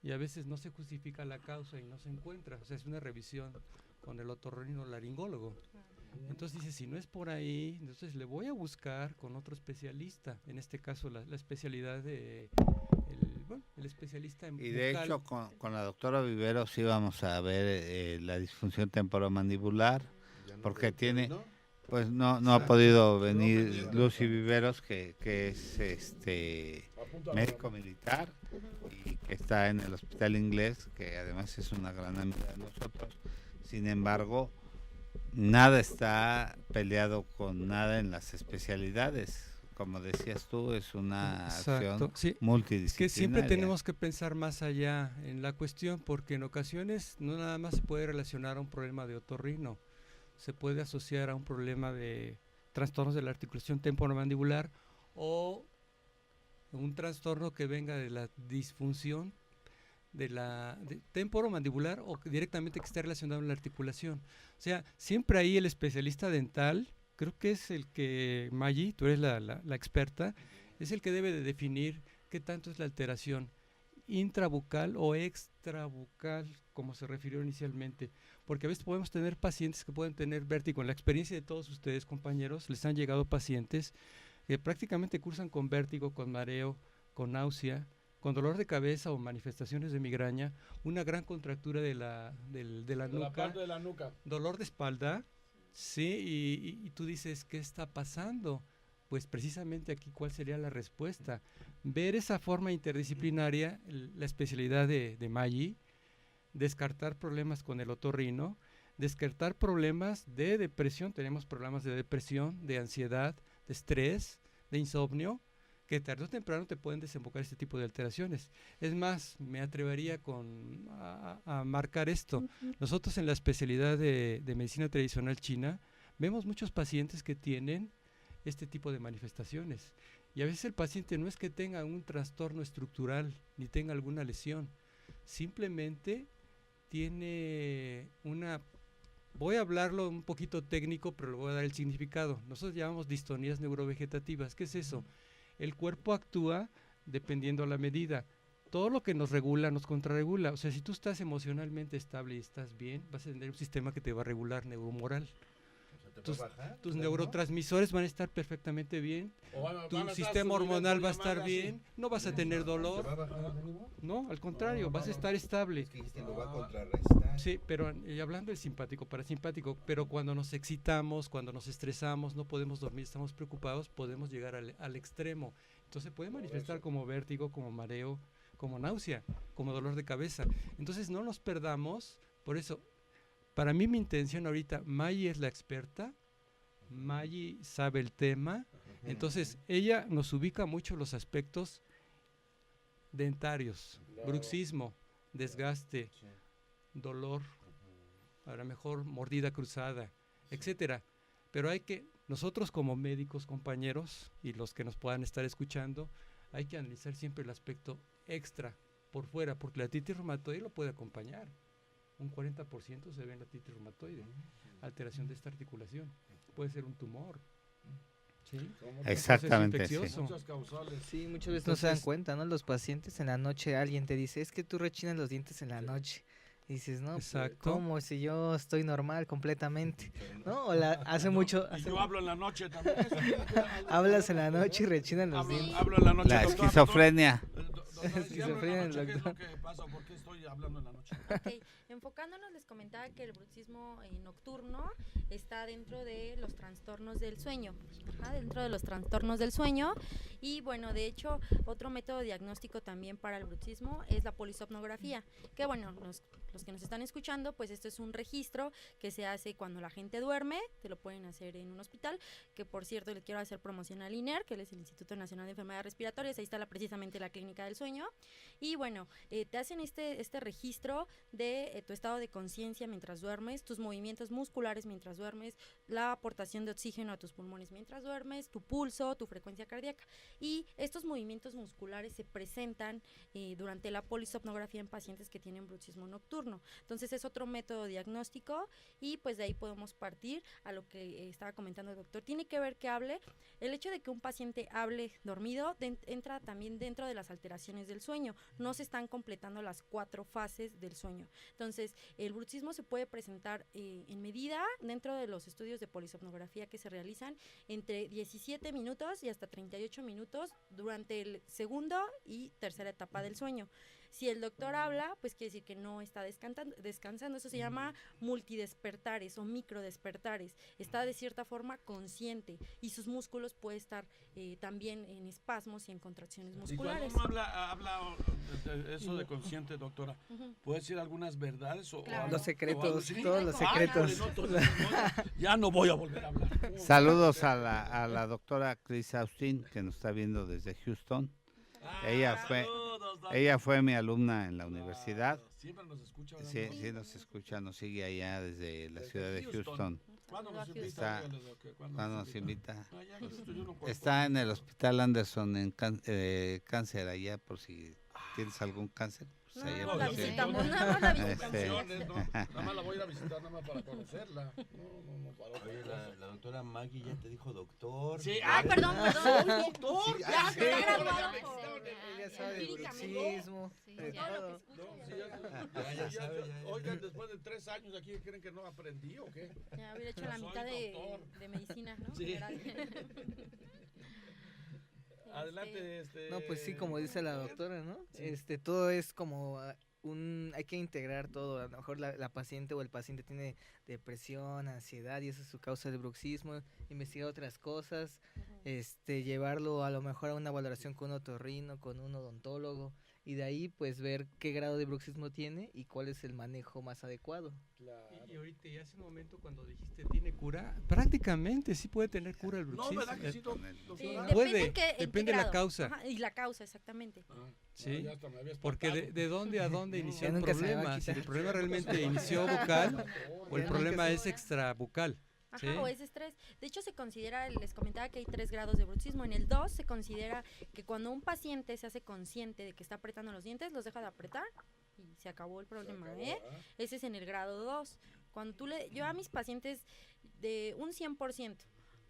Y a veces no se justifica la causa y no se encuentra. O sea, es una revisión con el otorrinolaringólogo. Entonces dice, si no es por ahí, entonces le voy a buscar con otro especialista. En este caso, la especialidad de el especialista en Y de bucal. hecho con la doctora Viveros íbamos a ver la disfunción temporomandibular, porque tiene, pues no ha podido venir Lucy Viveros, que es médico militar y que está en el hospital inglés, que además es una gran amiga de nosotros. Sin embargo, nada está peleado con nada en las especialidades. Como decías tú, es una acción Sí. Es multidisciplinaria. que siempre tenemos que pensar más allá en la cuestión, porque en ocasiones no nada más se puede relacionar a un problema de otorrino, se puede asociar a un problema de trastornos de la articulación temporomandibular o un trastorno que venga de la disfunción de la temporomandibular o directamente que esté relacionado con la articulación. O sea, siempre ahí el especialista dental, creo que es el que, Maggi, tú eres la experta, es el que debe de definir qué tanto es la alteración intrabucal o extrabucal, como se refirió inicialmente, porque a veces podemos tener pacientes que pueden tener vértigo. En la experiencia de todos ustedes, compañeros, les han llegado pacientes que prácticamente cursan con vértigo, con mareo, con náusea, con dolor de cabeza o manifestaciones de migraña, una gran contractura de la nuca, parte de la nuca. dolor de espalda, sí, y tú dices, ¿qué está pasando? Pues precisamente aquí, ¿cuál sería la respuesta? Ver esa forma interdisciplinaria, la especialidad de Maggi, descartar problemas con el otorrino, descartar problemas de depresión, tenemos problemas de depresión, de ansiedad, de estrés, de insomnio, que tarde o temprano te pueden desembocar este tipo de alteraciones. Es más, me atrevería a marcar esto. Nosotros en la especialidad de medicina tradicional china vemos muchos pacientes que tienen este tipo de manifestaciones. Y a veces el paciente no es que tenga un trastorno estructural ni tenga alguna lesión, simplemente tiene voy a hablarlo un poquito técnico, pero le voy a dar el significado. Nosotros llamamos distonías neurovegetativas. ¿Qué es eso? El cuerpo actúa dependiendo a la medida. Todo lo que nos regula nos contrarregula. O sea, si tú estás emocionalmente estable y estás bien, vas a tener un sistema que te va a regular neuromoral. Tus neurotransmisores van a estar perfectamente bien, tu sistema hormonal va a estar bien, no vas a tener dolor, no, al contrario, vas a estar estable. Sí, pero hablando del simpático, parasimpático, pero cuando nos excitamos, cuando nos estresamos, no podemos dormir, estamos preocupados, podemos llegar al extremo. Entonces puede manifestar como vértigo, como mareo, como náusea, como dolor de cabeza. Entonces no nos perdamos, por eso, para mí mi intención ahorita, Maggi es la experta, Maggi sabe el tema, entonces ella nos ubica mucho los aspectos dentarios, bruxismo, desgaste, dolor, a lo mejor mordida cruzada, etcétera. Pero nosotros como médicos, compañeros, y los que nos puedan estar escuchando, hay que analizar siempre el aspecto extra, por fuera, porque la artritis reumatoide lo puede acompañar. un 40% se ve en la artritis reumatoide, alteración de esta articulación. Puede ser un tumor. ¿Sí? Exactamente, Proceso sí. infeccioso. Muchas causales. Sí, muchas veces no se dan Entonces- cuenta, ¿no? Los pacientes en la noche, alguien te dice, es que tú rechinas los dientes en la noche. Y dices, no, pues, Exacto. ¿cómo? Si yo estoy normal completamente. ¿No? hace No, mucho... Y hace- yo hablo en la noche también. hablas en la noche y rechinan los Hablo, dientes. hablo en la noche. La doctora, esquizofrenia. doctora, si hablo en la Esquizofrenia del noche, ¿qué es lo doctor. que pasa? ¿Por qué estoy hablando en la noche? Ok, enfocándonos, les comentaba que el bruxismo nocturno está dentro de los trastornos del sueño, dentro de los trastornos del sueño. Y bueno, de hecho, otro método diagnóstico también para el bruxismo es la polisomnografía, que bueno, los que nos están escuchando, pues esto es un registro que se hace cuando la gente duerme, te lo pueden hacer en un hospital, que por cierto le quiero hacer promoción al INER, que es el Instituto Nacional de Enfermedades Respiratorias, ahí está precisamente la clínica del sueño. Y bueno, te hacen este registro de tu estado de conciencia mientras duermes, tus movimientos musculares mientras duermes, la aportación de oxígeno a tus pulmones mientras duermes, tu pulso, tu frecuencia cardíaca. Y estos movimientos musculares se presentan durante la polisomnografía en pacientes que tienen bruxismo nocturno. Entonces es otro método diagnóstico y pues de ahí podemos partir a lo que estaba comentando el doctor. Tiene que ver que hable, el hecho de que un paciente hable dormido entra también dentro de las alteraciones del sueño. No se están completando las 4 fases del sueño. Entonces, el bruxismo se puede presentar en medida dentro de los estudios de polisomnografía que se realizan entre 17 minutos y hasta 38 minutos durante el segundo y tercera etapa del sueño. Si el doctor habla, pues quiere decir que no está descansando. Eso se llama multidespertares o microdespertares. Está de cierta forma consciente y sus músculos pueden estar también en espasmos y en contracciones Y musculares. cuando uno habla de eso de consciente, doctora, Ujú. ¿puede decir algunas verdades? Claro. Los secretos, o algo así? todos los Ay, secretos. híjole, no, entonces, ya no voy a volver a hablar. Saludos a la doctora Chris Austin, que nos está viendo desde Houston. Ella fue- saludos, doctora. Ella fue mi alumna en la universidad. Claro, siempre nos escucha. ¿verdad? Sí, sí nos escucha, nos sigue allá desde la Desde ciudad de Houston. Houston. ¿Cuándo Saludos nos a invita? Está- Dígale, doc, ¿cuándo Cuando nos invita. Ah, ya, listo, yo no puedo. Está en el Hospital Anderson en cáncer allá, por si tienes algún cáncer. Pues No, allá la por si- visitamos, nada más la visitamos. Funciones, ¿no? Nada más la voy a ir a visitar, nada más para conocerla. No, para otra Oye, cosa. la doctora Maggie ya te dijo doctor. Sí, Ah, perdón, perdón. doctor, Sí, ya ah, se sí. está Está graduado. graduado. Ella sabe de Empíricamente. bruxismo, Sí, de ya. Todo lo todo. que escucho, No, sí, Ya sabe, ya. Oigan, después de 3 años aquí, ¿creen que no aprendí o qué? ya hubiera hecho la Soy mitad doctor. de medicina, ¿no? Sí. General. Adelante, No, pues sí, como dice la doctora, ¿no? Todo es como hay que integrar todo. A lo mejor la paciente o el paciente tiene depresión, ansiedad y esa es su causa del bruxismo. Investigar otras cosas, llevarlo a lo mejor a una valoración con un otorrino, con un odontólogo y de ahí pues ver qué grado de bruxismo tiene y cuál es el manejo más adecuado. Y ahorita, y hace un momento cuando dijiste tiene cura, prácticamente sí puede tener cura el No, bruxismo. ¿verdad que sí, Con el- doctora? Puede, en qué depende de la grado. causa. Ajá, y la causa, exactamente. Ah, Sí, ya hasta me había porque espantado. de dónde a dónde inició Ya el nunca se me va a problema, si el quitar. problema realmente inició bucal o el Ya problema nunca es extrabucal. Ajá, Sí. o es estrés. De hecho, se considera, les comentaba que hay 3 grados de bruxismo. En el 2 se considera que cuando un paciente se hace consciente de que está apretando los dientes, los deja de apretar y se acabó el problema, ¿eh? Ese es en el grado 2. Cuando yo a mis pacientes de un 100%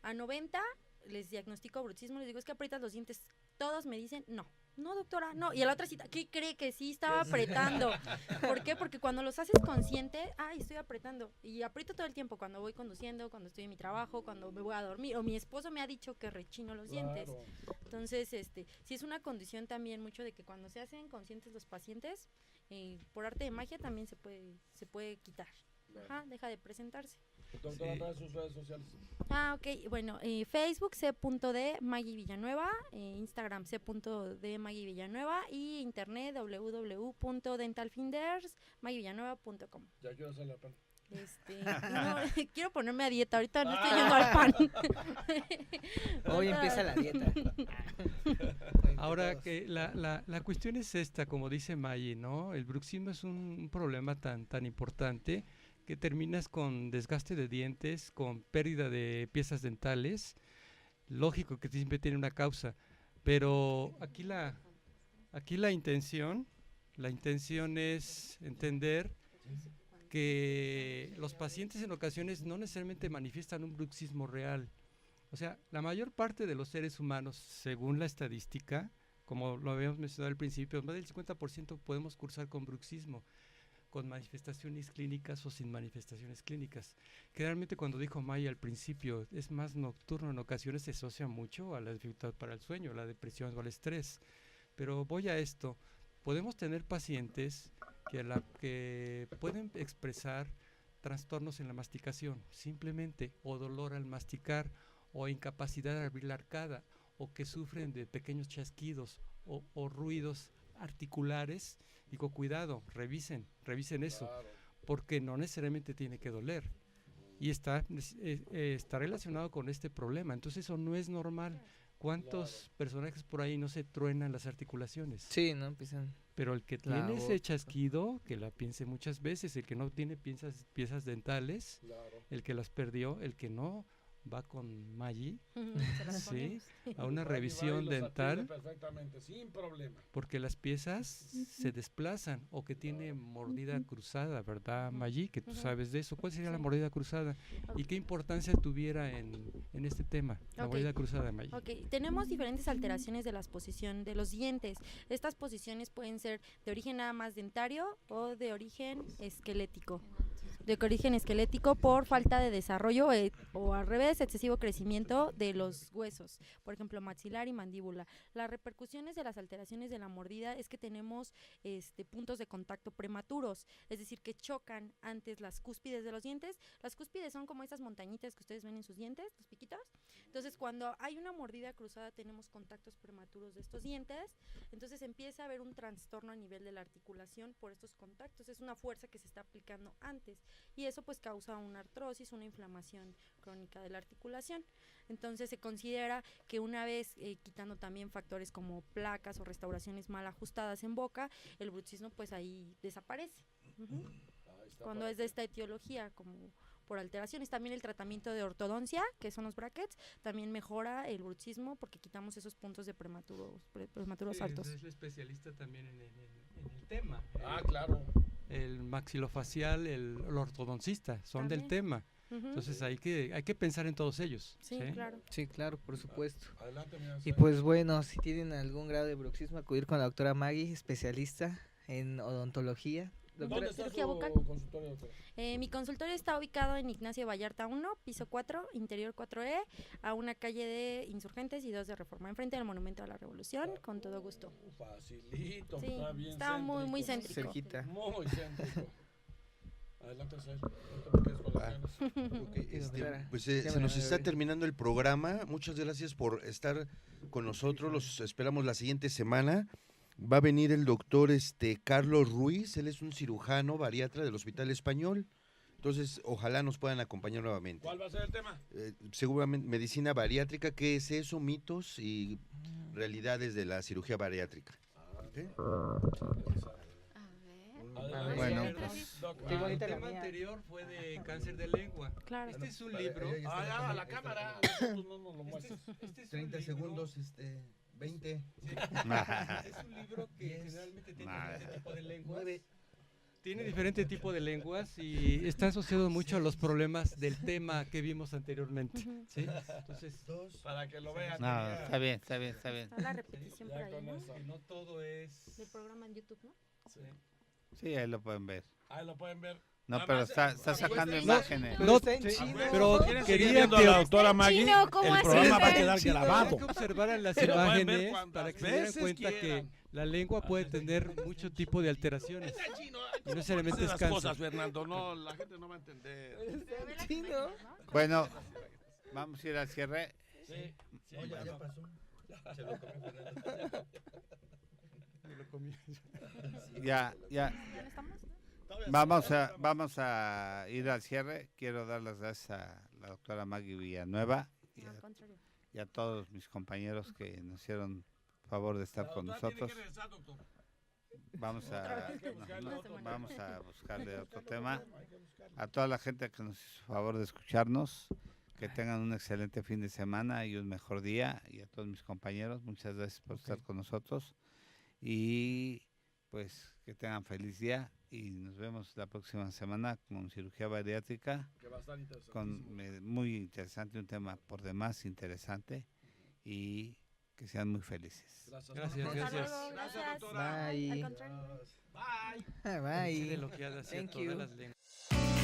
a 90 les diagnostico bruxismo, les digo, es que aprietas los dientes. Todos me dicen, no, doctora, no. Y a la otra cita, ¿qué cree que sí estaba apretando? ¿Por qué? Porque cuando los haces consciente, estoy apretando. Y aprieto todo el tiempo, cuando voy conduciendo, cuando estoy en mi trabajo, cuando me voy a dormir. O mi esposo me ha dicho que rechino los dientes. Claro. Entonces, sí es una condición también mucho de que cuando se hacen conscientes los pacientes, por arte de magia también se puede quitar. Ajá, deja de presentarse. Doctora, Sí. todas sus redes sociales. Ok, bueno, Facebook c.d Maggie Villanueva, Instagram c.d Maggie Villanueva y internet www.dentalfinders.maggievillanueva.com. Ya quiero hacer la pan. No, quiero ponerme a dieta, ahorita no estoy yendo al pan. Hoy empieza la dieta. Ahora Todos. que la cuestión es esta, como dice Maggie, ¿no? El bruxismo es un problema tan importante que terminas con desgaste de dientes, con pérdida de piezas dentales. Lógico que siempre tiene una causa, pero aquí la intención es entender que los pacientes en ocasiones no necesariamente manifiestan un bruxismo real. O sea, la mayor parte de los seres humanos, según la estadística, como lo habíamos mencionado al principio, más del 50% podemos cursar con bruxismo, con manifestaciones clínicas o sin manifestaciones clínicas. Generalmente cuando dijo Maya al principio, es más nocturno, en ocasiones se asocia mucho a la dificultad para el sueño, a la depresión o al estrés. Pero voy a esto, podemos tener pacientes que pueden expresar trastornos en la masticación, simplemente, o dolor al masticar, o incapacidad al abrir la arcada, o que sufren de pequeños chasquidos o ruidos articulares. Digo, cuidado, revisen eso, porque no necesariamente tiene que doler. Y está relacionado con este problema, entonces eso no es normal. ¿Cuántos personajes por ahí no se truenan las articulaciones? Sí, ¿no? Empiezan. Pero el que tiene ese chasquido, que la piense muchas veces, el que no tiene piezas dentales, el que las perdió, el que no va con Maggi, sí, a una revisión dental, perfectamente, sin problema. porque las piezas se desplazan, o que tiene mordida cruzada, ¿verdad, Maggi? Que tú sabes de eso. ¿Cuál sería la mordida cruzada? ¿Y qué importancia tuviera en este tema, la mordida cruzada, Maggi? Ok, tenemos diferentes alteraciones de la posición de los dientes. Estas posiciones pueden ser de origen nada más dentario o de origen esquelético. De origen esquelético por falta de desarrollo o al revés, excesivo crecimiento de los huesos, por ejemplo maxilar y mandíbula. Las repercusiones de las alteraciones de la mordida es que tenemos puntos de contacto prematuros, es decir, que chocan antes las cúspides de los dientes. Las cúspides son como esas montañitas que ustedes ven en sus dientes, los piquitos. Entonces, cuando hay una mordida cruzada tenemos contactos prematuros de estos dientes, entonces empieza a haber un trastorno a nivel de la articulación por estos contactos. Es una fuerza que se está aplicando antes. Y eso pues causa una artrosis, una inflamación crónica de la articulación. Entonces se considera que una vez quitando también factores como placas o restauraciones mal ajustadas en boca, el bruxismo pues ahí desaparece. Cuando es de esta etiología, como por alteraciones. También el tratamiento de ortodoncia, que son los brackets, también mejora el bruxismo porque quitamos esos puntos de prematuros altos. Es especialista también en el tema. Claro. El maxilofacial, el ortodoncista, son También. del tema. Entonces hay que pensar en todos ellos. Sí, claro. Sí, claro, por supuesto. Adelante, Y pues bueno, si tienen algún grado de bruxismo, acudir con la doctora Maggi, especialista en odontología. ¿Dónde está cirugía su vocal. consultorio, doctora? Mi consultorio está ubicado en Ignacio Vallarta 1, piso 4, interior 4E, a una calle de Insurgentes y 2 de Reforma, enfrente del Monumento a la Revolución, con todo gusto. Facilito, Sí, está bien está muy céntrico. Cerquita. Muy céntrico. Adelante, Cel. Pues se nos está terminando el programa. Muchas gracias por estar con nosotros. Los esperamos la siguiente semana. Va a venir el doctor Carlos Ruiz. Él es un cirujano bariatra del Hospital Español. Entonces, ojalá nos puedan acompañar nuevamente. ¿Cuál va a ser el tema? Seguramente medicina bariátrica. ¿Qué es eso? Mitos y realidades de la cirugía bariátrica. ¿Okay? Bueno, El tema anterior fue de cáncer de lengua. Claro. Este es un libro. A la cámara. No lo muestres. Este es 30 un libro, segundos, 20. Es un libro que generalmente tiene diferente tipo de lenguas. Tiene diferente tipo de lenguas y está asociado mucho a los problemas del tema que vimos anteriormente. ¿Sí? Entonces, Para que lo vean. no, está bien. Está la repetición por Ya ahí, con ¿no? eso. que no todo es... Del programa en YouTube, ¿no? Sí. Sí, ahí lo pueden ver. Ahí lo pueden ver. No, Nada pero más, está sacando no, imágenes. No, está en chino. pero ¿Quieren seguir quería viendo a que la doctora Maggi? Chino, ¿cómo El así? programa va a Está quedar chino. grabado. que observaran las Lo pueden ver imágenes cuantas para que se dieran veces cuenta quieran. que la lengua puede tener mucho tipo de alteraciones. Y no necesariamente es las cáncer. cosas, Fernando. No, la gente no va a entender. Chino. Bueno, vamos a ir al cierre. Sí. Ya pasó. Se lo comió Fernando. Me lo comí. Ya. ¿Ya no estamos? Vamos a ir al cierre. Quiero dar las gracias a la doctora Maggi Villanueva No, al contrario. y a todos mis compañeros que nos hicieron favor de estar con nosotros. Vamos a buscarle otro tema. A toda la gente que nos hizo favor de escucharnos, que tengan un excelente fin de semana y un mejor día. Y a todos mis compañeros, muchas gracias por estar con nosotros. Y pues que tengan feliz día y nos vemos la próxima semana con cirugía bariátrica, Que va a estar interesantísimo. con muy interesante, un tema por demás interesante, y que sean muy felices. Gracias. Gracias, Hasta gracias. luego, Gracias, gracias. doctora. Bye. Al contrario. Bye. Bye. Chile lo que ha de hacer Thank todas you. las lenguas.